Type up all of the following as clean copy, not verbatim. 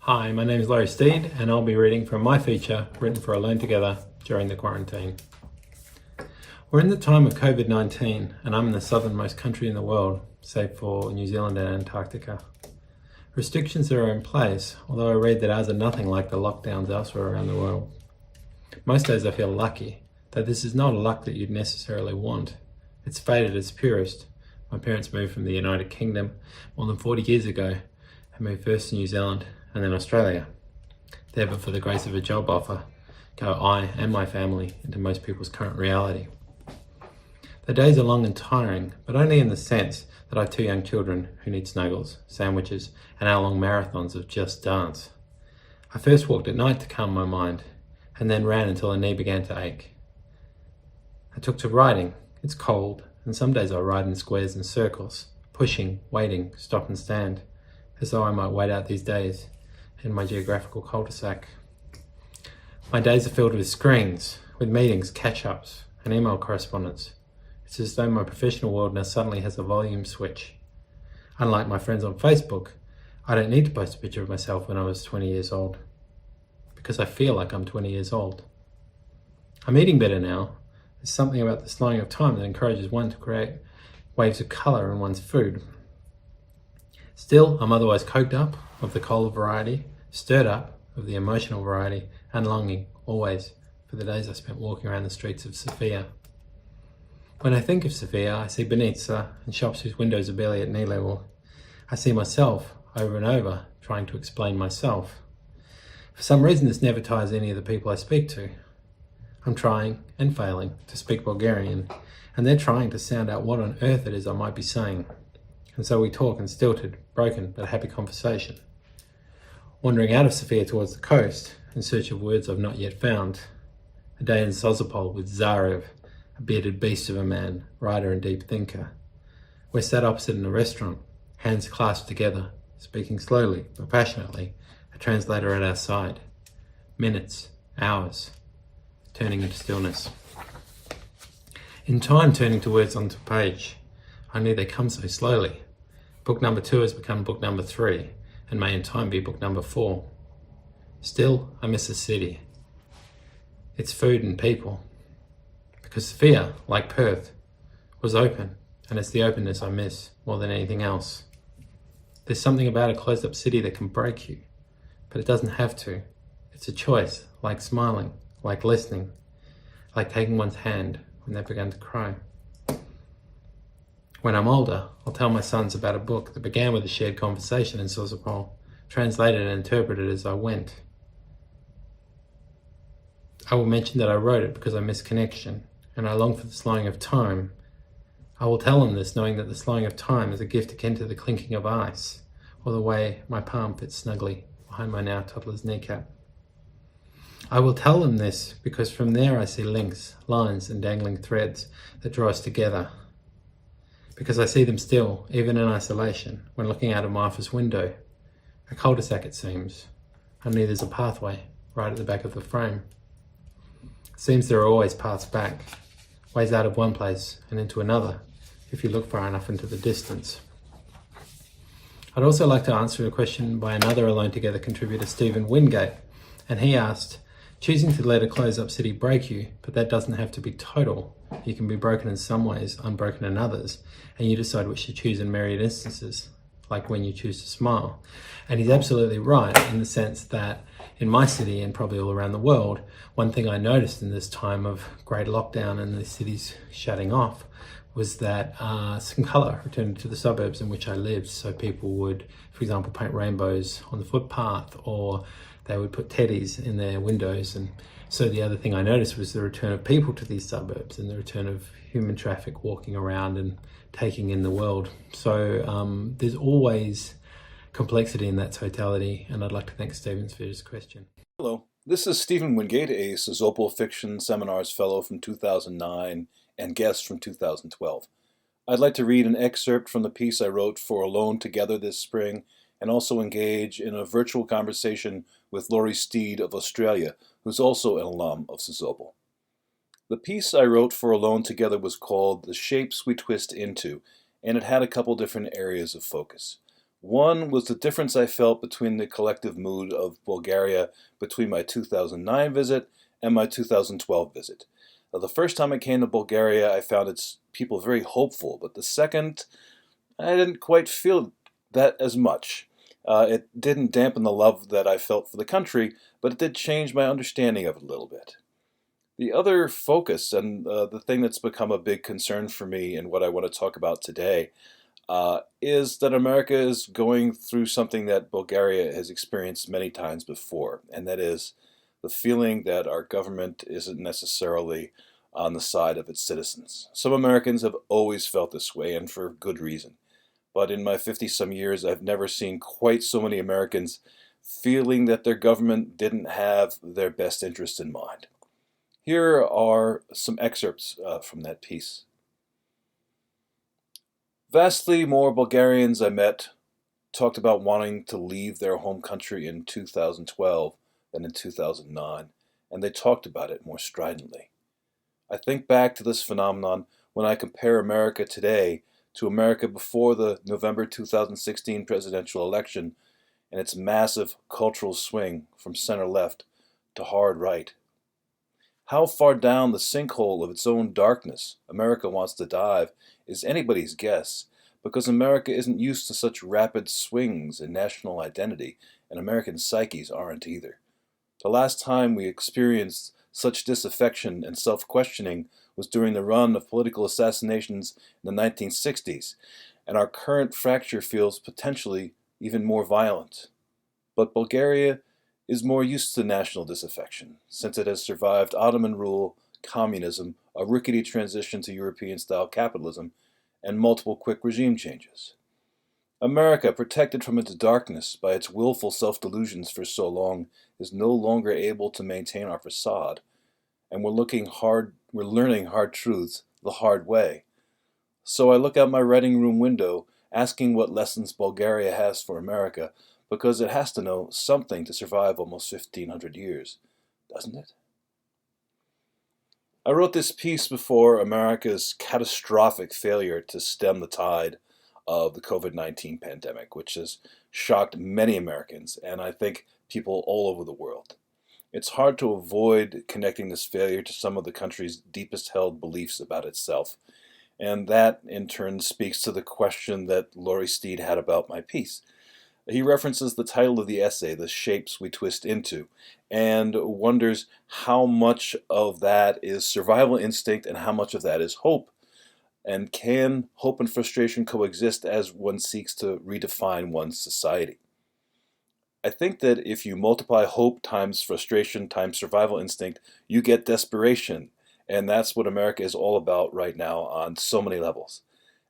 Hi, my name is Laurie Steed and I'll be reading from my feature written for Alone Together during the quarantine. We're in the time of COVID-19 and I'm in the southernmost country in the world, save for New Zealand and Antarctica. Restrictions are in place, although I read that ours are nothing like the lockdowns elsewhere around the world. Most days I feel lucky, though this is not a luck that you'd necessarily want. It's fate at its purest. My parents moved from the United Kingdom more than 40 years ago and moved first to New Zealand and then Australia. There, but for the grace of a job offer, go I and my family into most people's current reality. The days are long and tiring, but only in the sense that I have 2 young children who need snuggles, sandwiches, and hour-long marathons of just dance. I first walked at night to calm my mind, and then ran until a knee began to ache. I took to riding. It's cold, and some days I ride in squares and circles, pushing, waiting, stop and stand, as though I might wait out these days in my geographical cul-de-sac. My days are filled with screens, with meetings, catch-ups, and email correspondence. It's as though my professional world now suddenly has a volume switch. Unlike my friends on Facebook, I don't need to post a picture of myself when I was 20 years old, because I feel like I'm 20 years old. I'm eating better now. There's something about the slowing of time that encourages one to create waves of colour in one's food. Still, I'm otherwise coked up of the cold variety, stirred up of the emotional variety, and longing, always, for the days I spent walking around the streets of Sofia. When I think of Sofia, I see Benitza and shops whose windows are barely at knee level. I see myself, over and over, trying to explain myself. For some reason, this never ties any of the people I speak to. I'm trying, and failing, to speak Bulgarian, and they're trying to sound out what on earth it is I might be saying. And so we talk in stilted, broken, but happy conversation. Wandering out of Sofia towards the coast, in search of words I've not yet found. A day in Sozopol with Zarev, a bearded beast of a man, writer and deep thinker. We're sat opposite in a restaurant, hands clasped together, speaking slowly but passionately, a translator at our side. Minutes, hours, turning into stillness. In time, turning to words onto page, only they come so slowly. Book number 2 has become book number 3, and may in time be book number 4. Still, I miss the city. Its food and people. Because Sofia, like Perth, was open, and it's the openness I miss more than anything else. There's something about a closed-up city that can break you, but it doesn't have to. It's a choice, like smiling, like listening, like taking one's hand when they've begun to cry. When I'm older, I'll tell my sons about a book that began with a shared conversation in Sozopol, translated and interpreted as I went. I will mention that I wrote it because I miss connection, and I long for the slowing of time. I will tell them this knowing that the slowing of time is a gift akin to the clinking of ice, or the way my palm fits snugly behind my now toddler's kneecap. I will tell them this because from there I see links, lines and dangling threads that draw us together. Because I see them still, even in isolation, when looking out of my office window. A cul-de-sac it seems, only there's a pathway right at the back of the frame. It seems there are always paths back, ways out of one place and into another, if you look far enough into the distance. I'd also like to answer a question by another Alone Together contributor, Stephen Wingate, and he asked, choosing to let a closed-up city break you, but that doesn't have to be total. You can be broken in some ways, unbroken in others, and you decide which to choose in myriad instances, like when you choose to smile. And he's absolutely right in the sense that in my city and probably all around the world, one thing I noticed in this time of great lockdown and the cities shutting off was that some colour returned to the suburbs in which I lived. So people would, for example, paint rainbows on the footpath, or they would put teddies in their windows. And so the other thing I noticed was the return of people to these suburbs and the return of human traffic walking around and taking in the world. So there's always complexity in that totality, and I'd like to thank Stephen for his question. Hello, this is Stephen Wingate, a Sozopol Fiction Seminars Fellow from 2009 and guest from 2012. I'd like to read an excerpt from the piece I wrote for Alone Together this spring, and also engage in a virtual conversation with Laurie Steed of Australia, who's also an alum of Sozopol. The piece I wrote for Alone Together was called The Shapes We Twist Into, and it had a couple different areas of focus. One was the difference I felt between the collective mood of Bulgaria between my 2009 visit and my 2012 visit. The first time I came to Bulgaria, I found its people very hopeful, but the second, I didn't quite feel that as much. It didn't dampen the love that I felt for the country, but it did change my understanding of it a little bit. The other focus, and the thing that's become a big concern for me and what I want to talk about today, is that America is going through something that Bulgaria has experienced many times before, and that is the feeling that our government isn't necessarily on the side of its citizens. Some Americans have always felt this way, and for good reason. But in my 50-some years, I've never seen quite so many Americans feeling that their government didn't have their best interests in mind. Here are some excerpts from that piece. Vastly more Bulgarians I met talked about wanting to leave their home country in 2012 than in 2009, and they talked about it more stridently. I think back to this phenomenon when I compare America today to America before the November 2016 presidential election and its massive cultural swing from center-left to hard-right. How far down the sinkhole of its own darkness America wants to dive is anybody's guess, because America isn't used to such rapid swings in national identity, and American psyches aren't either. The last time we experienced such disaffection and self-questioning was during the run of political assassinations in the 1960s, and our current fracture feels potentially even more violent. But Bulgaria is more used to national disaffection, since it has survived Ottoman rule, communism, a rickety transition to European-style capitalism, and multiple quick regime changes. America, protected from its darkness by its willful self-delusions for so long, is no longer able to maintain our facade, and we're learning hard truths the hard way. So I look out my writing room window, asking what lessons Bulgaria has for America, because it has to know something to survive almost 1,500 years, doesn't it? I wrote this piece before America's catastrophic failure to stem the tide of the COVID-19 pandemic, which has shocked many Americans, and I think people all over the world. It's hard to avoid connecting this failure to some of the country's deepest held beliefs about itself, and that in turn speaks to the question that Laurie Steed had about my piece. He references the title of the essay, The Shapes We Twist Into, and wonders how much of that is survival instinct and how much of that is hope. And can hope and frustration coexist as one seeks to redefine one's society? I think that if you multiply hope times frustration times survival instinct, you get desperation. And that's what America is all about right now on so many levels.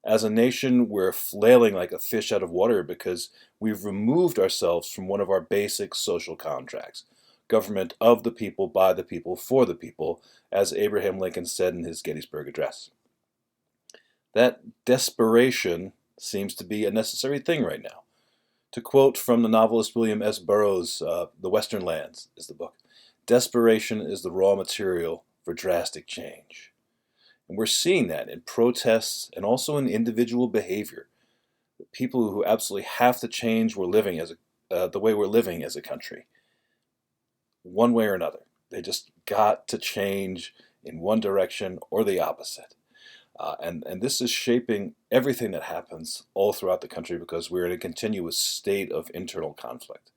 As a nation, we're flailing like a fish out of water because we've removed ourselves from one of our basic social contracts. Government of the people, by the people, for the people, as Abraham Lincoln said in his Gettysburg Address. That desperation seems to be a necessary thing right now. To quote from the novelist William S. Burroughs' The Western Lands is the book, desperation is the raw material for drastic change. And we're seeing that in protests and also in individual behavior. People who absolutely have to change the way we're living as a country, one way or another. They just got to change in one direction or the opposite. And this is shaping everything that happens all throughout the country because we're in a continuous state of internal conflict.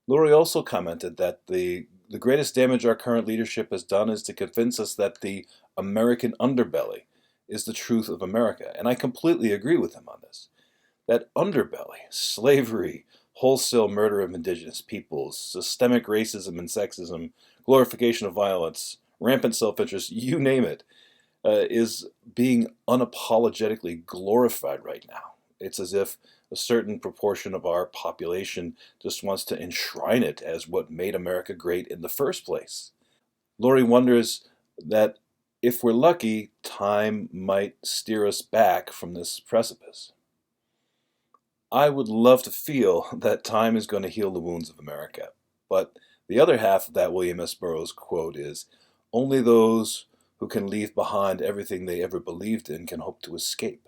Laurie also commented that the greatest damage our current leadership has done is to convince us that the American underbelly is the truth of America. And I completely agree with him on this. That underbelly, slavery, wholesale murder of indigenous peoples, systemic racism and sexism, glorification of violence, rampant self-interest, you name it, is being unapologetically glorified right now. It's as if a certain proportion of our population just wants to enshrine it as what made America great in the first place. Laurie wonders that if we're lucky, time might steer us back from this precipice. I would love to feel that time is going to heal the wounds of America, but the other half of that William S. Burroughs quote is, only those who can leave behind everything they ever believed in can hope to escape.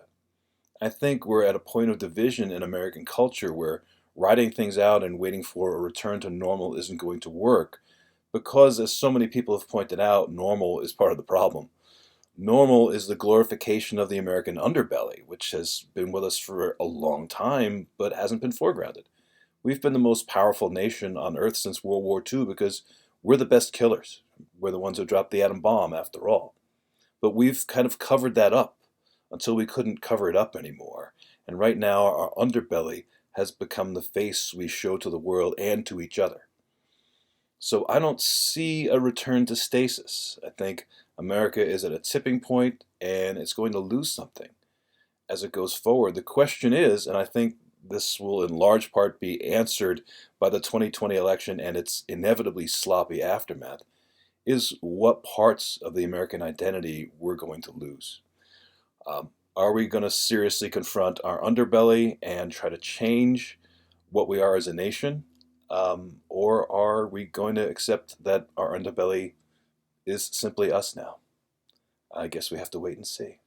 I think we're at a point of division in American culture where writing things out and waiting for a return to normal isn't going to work because, as so many people have pointed out, normal is part of the problem. Normal is the glorification of the American underbelly, which has been with us for a long time but hasn't been foregrounded. We've been the most powerful nation on earth since World War II because we're the best killers. We're the ones who dropped the atom bomb, after all. But we've kind of covered that up until we couldn't cover it up anymore. And right now, our underbelly has become the face we show to the world and to each other. So I don't see a return to stasis. I think America is at a tipping point and it's going to lose something as it goes forward. The question is, and I think this will in large part be answered by the 2020 election and its inevitably sloppy aftermath, is what parts of the American identity we're going to lose. Are we going to seriously confront our underbelly and try to change what we are as a nation? Or are we going to accept that our underbelly is simply us now? I guess we have to wait and see.